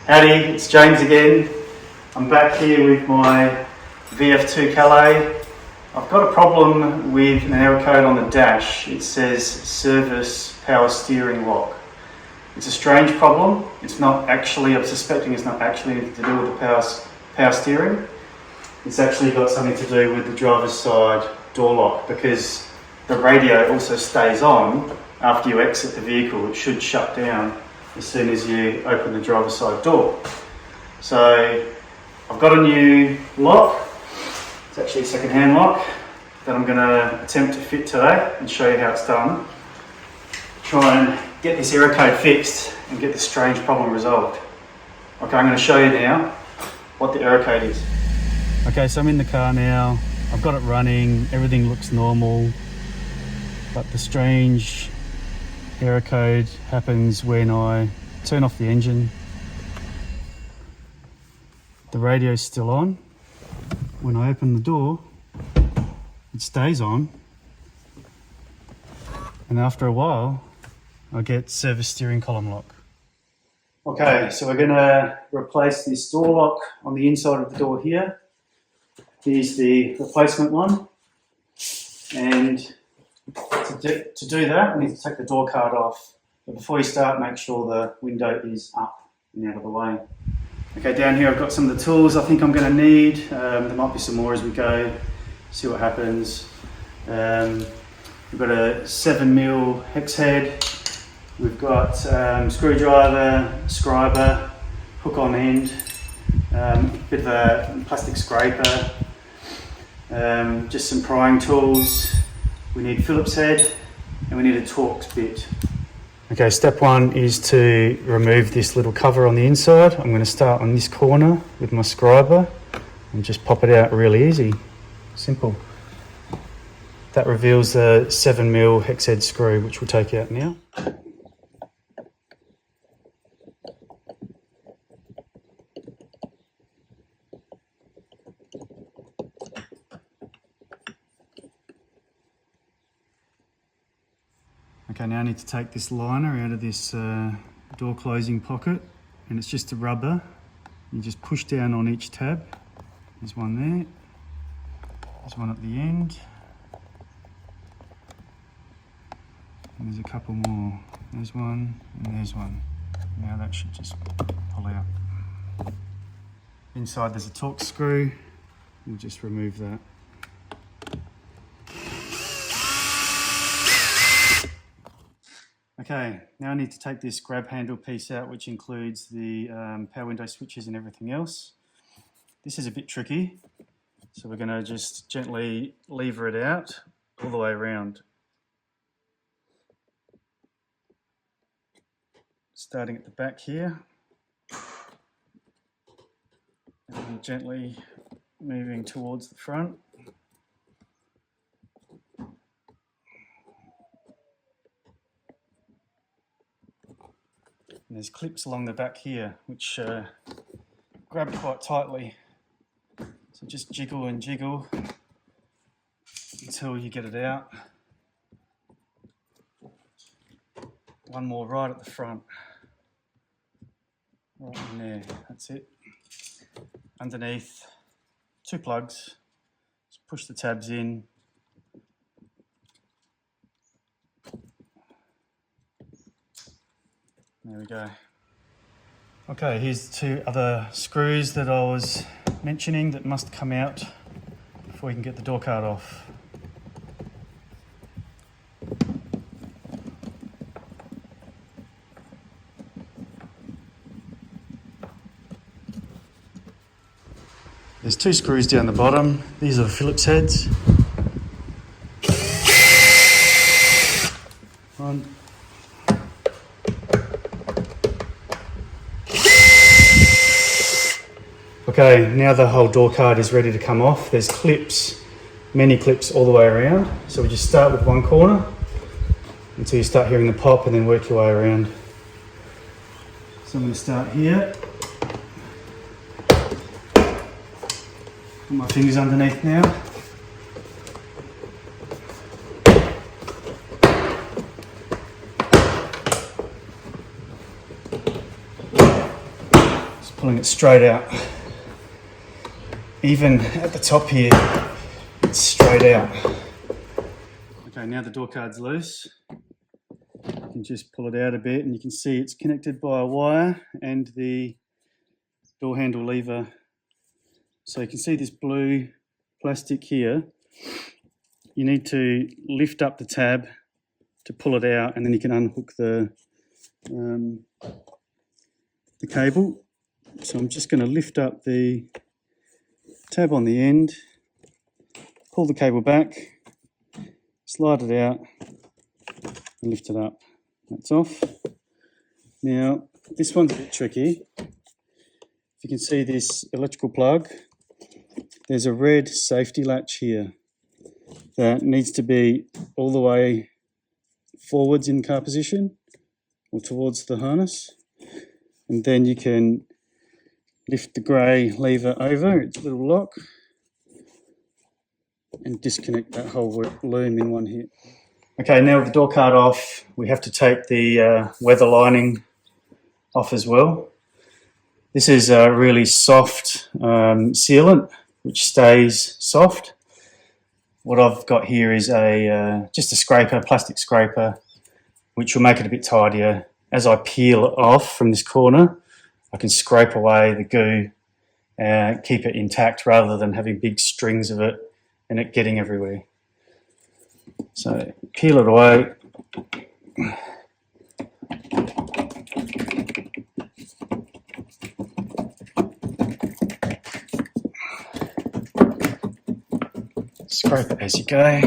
Howdy, it's James again. I'm back here with my VF2 Calais. I've got a problem with an error code on the dash. It says service power steering lock. It's a strange problem. It's not actually, I'm suspecting it's not actually anything to do with the power steering. It's actually got something to do with the driver's side door lock, because the radio also stays on after you exit the vehicle. It should shut down as soon as you open the driver's side door. So I've got a new lock. It's actually a second-hand lock that I'm going to attempt to fit today and show you how it's done. Try and get this error code fixed and get this strange problem resolved. Okay, I'm going to show you now what the error code is. Okay, so I'm in the car now. I've got it running, everything looks normal, but the strange error code happens when I turn off the engine. The radio's still on. When I open the door, it stays on. And after a while, I get service steering column lock. Okay, so we're going to replace this door lock on the inside of the door here. Here's the replacement one. And to do that, we need to take the door card off. But before you start, make sure the window is up and out of the way. Okay, down here I've got some of the tools I think I'm going to need. There might be some more as we go, see what happens. We've got a 7mm hex head. We've got screwdriver, scriber, hook on end, bit of a plastic scraper, just some prying tools. We need Phillips head and we need a Torx bit. Okay, step one is to remove this little cover on the inside. I'm going to start on this corner with my scriber and just pop it out really easy. Simple. That reveals the 7mm hex head screw, which we'll take out now. Okay, now I need to take this liner out of this door closing pocket, and it's just a rubber. You just push down on each tab. There's one there, there's one at the end, and there's a couple more. There's one and there's one. Now that should just pull out. Inside there's a Torx screw. We'll just remove that. Okay, now I need to take this grab handle piece out, which includes the power window switches and everything else. This is a bit tricky, so we're going to just gently lever it out all the way around. Starting at the back here, and gently moving towards the front. And there's clips along the back here which grab quite tightly, so just jiggle and jiggle until you get it out. One more right at the front, right in there, that's it. Underneath, 2 plugs, just push the tabs in. There we go. Okay, here's 2 other screws that I was mentioning that must come out before you can get the door card off. There's 2 screws down the bottom. These are the Phillips heads. One. Okay, now the whole door card is ready to come off. There's clips, many clips all the way around. So we just start with one corner until you start hearing the pop, and then work your way around. So I'm going to start here. Put my fingers underneath now. pulling it straight out. Even at the top here, it's straight out. Okay, now the door card's loose. You can just pull it out a bit and you can see it's connected by a wire and the door handle lever. So you can see this blue plastic here. You need to lift up the tab to pull it out, and then you can unhook the cable. So I'm just going to lift up the tab on the end, pull the cable back, slide it out and lift it up. That's off. Now this one's a bit tricky. If you can see this electrical plug, there's a red safety latch here that needs to be all the way forwards in car position or towards the harness, and then you can lift the grey lever over its little lock and disconnect that whole loom in one hit. Okay, now with the door card off, we have to take the weather lining off as well. This is a really soft sealant which stays soft. What I've got here is just a scraper, plastic scraper, which will make it a bit tidier. As I peel it off from this corner, I can scrape away the goo and keep it intact rather than having big strings of it and it getting everywhere. So peel it away. Scrape it as you go.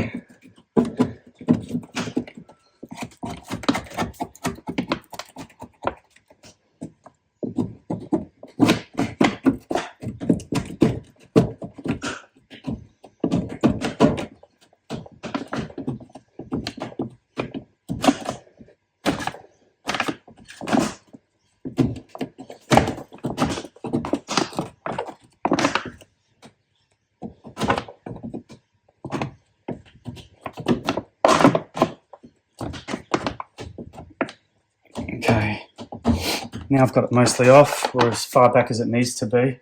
Okay, now I've got it mostly off, or as far back as it needs to be.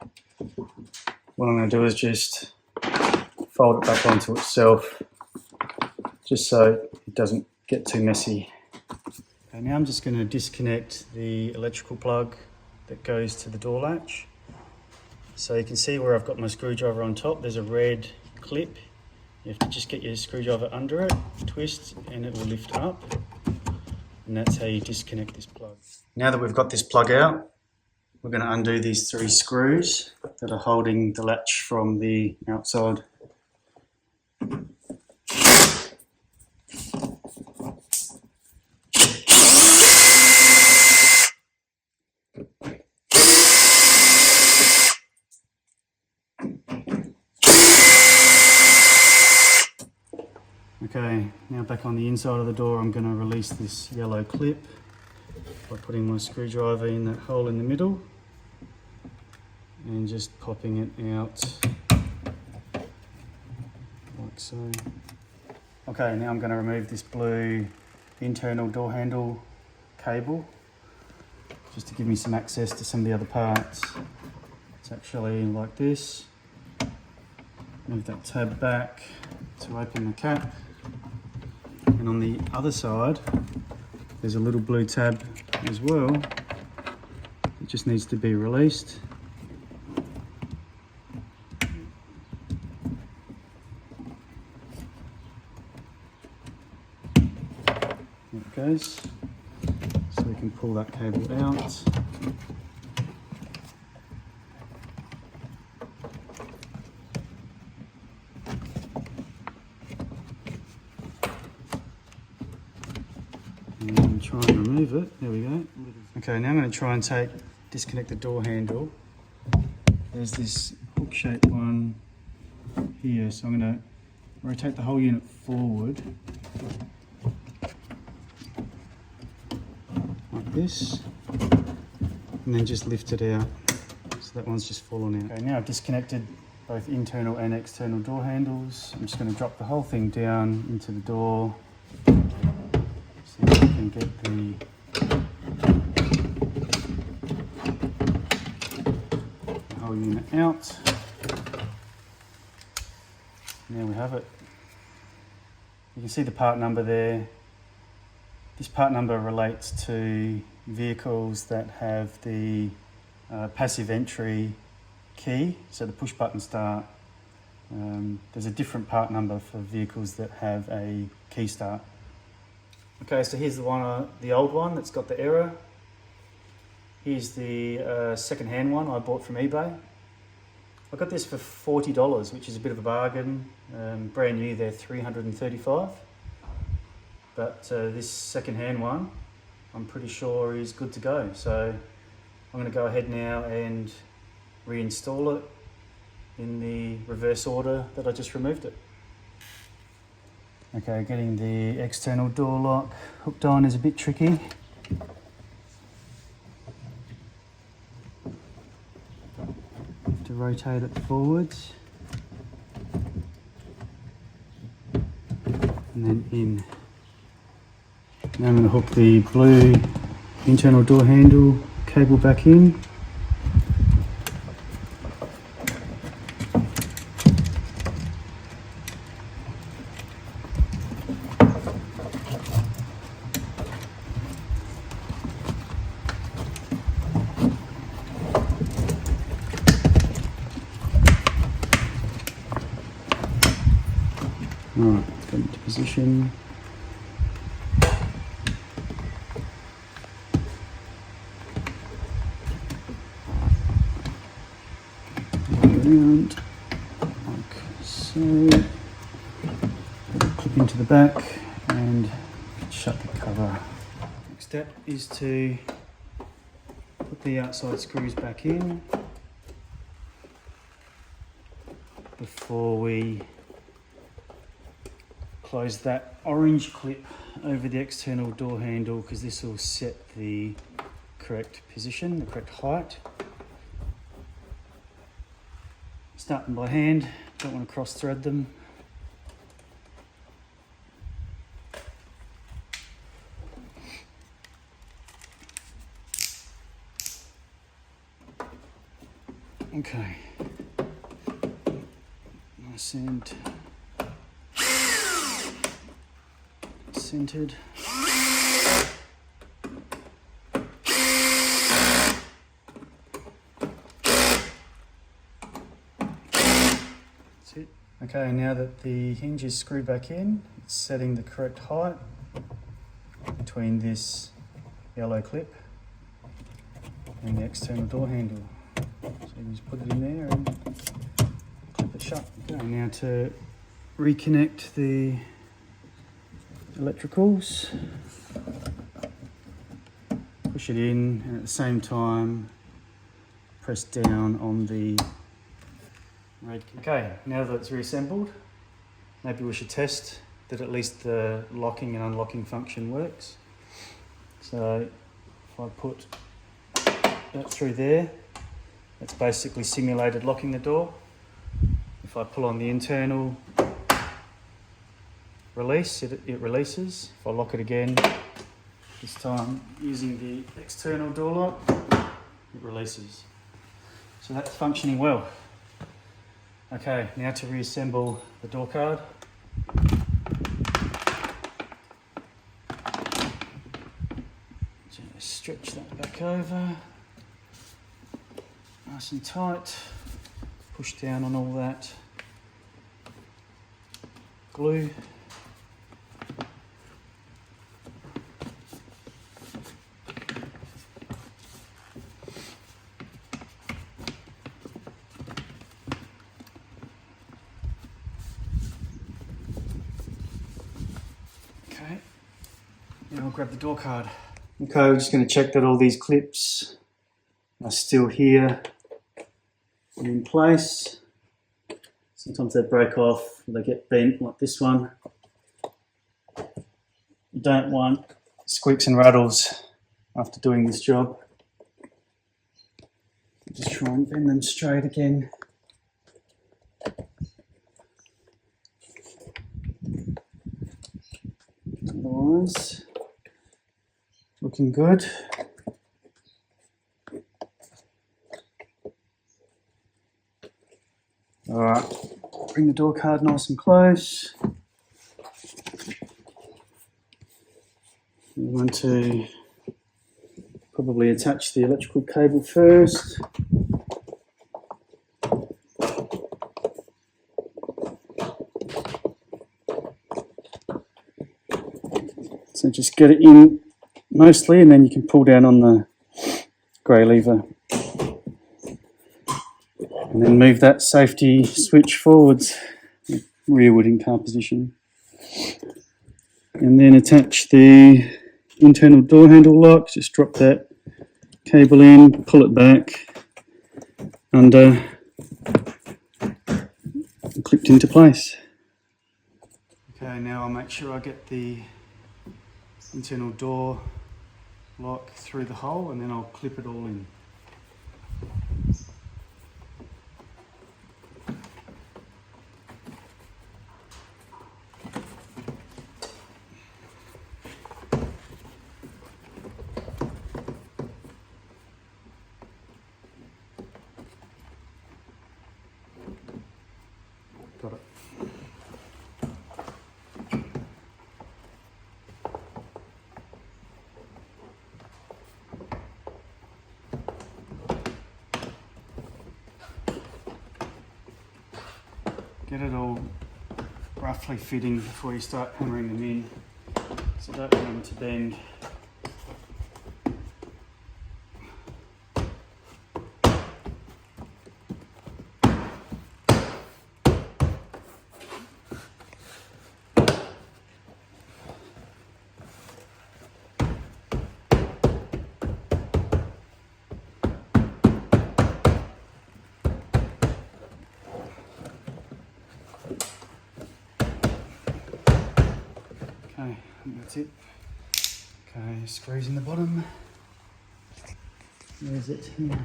What I'm going to do is just fold it back onto itself, just so it doesn't get too messy. Okay, now I'm just going to disconnect the electrical plug that goes to the door latch. So you can see where I've got my screwdriver on top, there's a red clip. You have to just get your screwdriver under it, twist, and it will lift up. And that's how you disconnect this plug. Now that we've got this plug out, we're going to undo these 3 screws that are holding the latch from the outside. Okay, now back on the inside of the door, I'm going to release this yellow clip by putting my screwdriver in that hole in the middle and just popping it out like so. Okay, now I'm going to remove this blue internal door handle cable just to give me some access to some of the other parts. It's actually like this. Move that tab back to open the cap. And on the other side, there's a little blue tab as well. It just needs to be released. There it goes. So we can pull that cable out. And try and remove it. There we go. Okay, now I'm going to try and disconnect the door handle. There's this hook-shaped one here, so I'm going to rotate the whole unit forward like this, and then just lift it out. So that one's just fallen out. Okay, now I've disconnected both internal and external door handles. I'm just going to drop the whole thing down into the door. So I can get the whole unit out. There we have it. You can see the part number there. This part number relates to vehicles that have the passive entry key, so the push button start. There's a different part number for vehicles that have a key start. Okay, so here's the old one that's got the error. Here's the second-hand one I bought from eBay. I got this for $40, which is a bit of a bargain. Brand new, they're $335. But this second-hand one, I'm pretty sure is good to go. So I'm going to go ahead now and reinstall it in the reverse order that I just removed it. Okay, getting the external door lock hooked on is a bit tricky. Have to rotate it forwards and then in. Now I'm going to hook the blue internal door handle cable back in. Alright, get into position. Around like so. Clip into the back and shut the cover. Next step is to put the outside screws back in before we close that orange clip over the external door handle, because this will set the correct position, the correct height. Starting by hand, don't want to cross thread them. Okay, nice and centered. That's it. Okay, now that the hinge is screwed back in, it's setting the correct height between this yellow clip and the external door handle. So you just put it in there and clip it shut. Okay, now to reconnect the electricals, push it in and at the same time press down on the red. Okay, now that it's reassembled, maybe we should test that at least the locking and unlocking function works. So if I put that through there, that's basically simulated locking the door. If I pull on the internal release, it releases. If I lock it again, this time using the external door lock, it releases. So that's functioning well. Okay, now to reassemble the door card. Just stretch that back over, nice and tight. Push down on all that glue. Okay, now I'll grab the door card. Okay, we're just going to check that all these clips are still here and in place. Sometimes they break off, or they get bent like this one. You don't want squeaks and rattles after doing this job. Just try and bend them straight again. Otherwise, looking good. Alright, bring the door card nice and close. You want to probably attach the electrical cable first. So just get it in mostly, and then you can pull down on the grey lever. And then move that safety switch forwards, rearward in car position. And then attach the internal door handle lock. Just drop that cable in, pull it back under, and clipped into place. Okay, now I'll make sure I get the internal door lock through the hole, and then I'll clip it all in. Got it. Get it all roughly fitting before you start hammering them in, so don't want them to bend. Okay, that's it. Okay, screws in the bottom. Where's it? Here.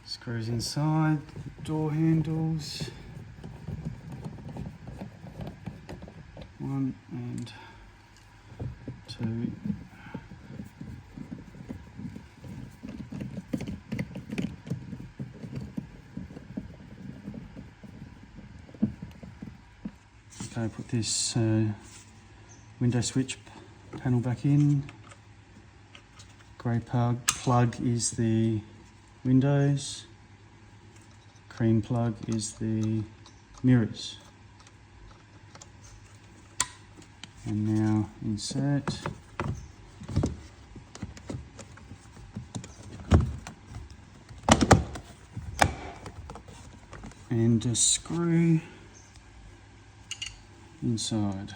Screws inside, door handles. 1 and 2. Okay, put this window switch panel back in. Grey plug is the windows. Cream plug is the mirrors. And now insert. And a screw inside.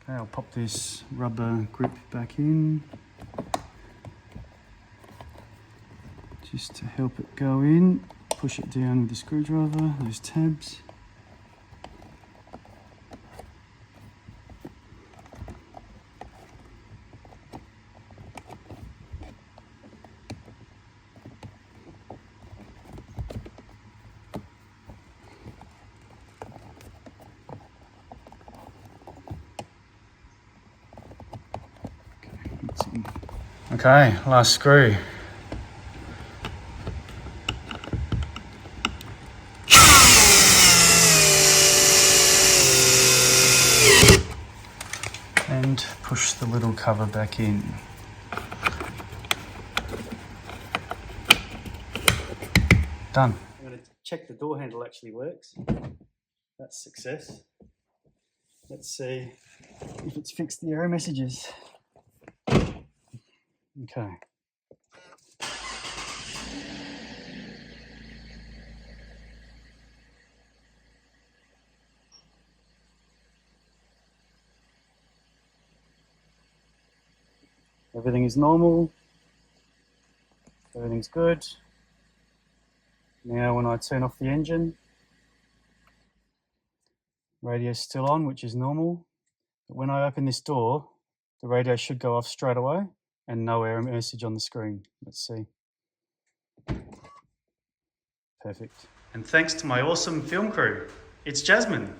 Okay, I'll pop this rubber grip back in just to help it go in. Push it down with the screwdriver, those tabs. Okay, last screw. And push the little cover back in. Done. I'm going to check the door handle actually works. That's success. Let's see if it's fixed the error messages. Okay. Everything is normal. Everything's good. Now when I turn off the engine, Radio's still on, which is normal. But when I open this door, the radio should go off straight away and no error message on the screen. Let's see. Perfect. And thanks to my awesome film crew. It's Jasmine.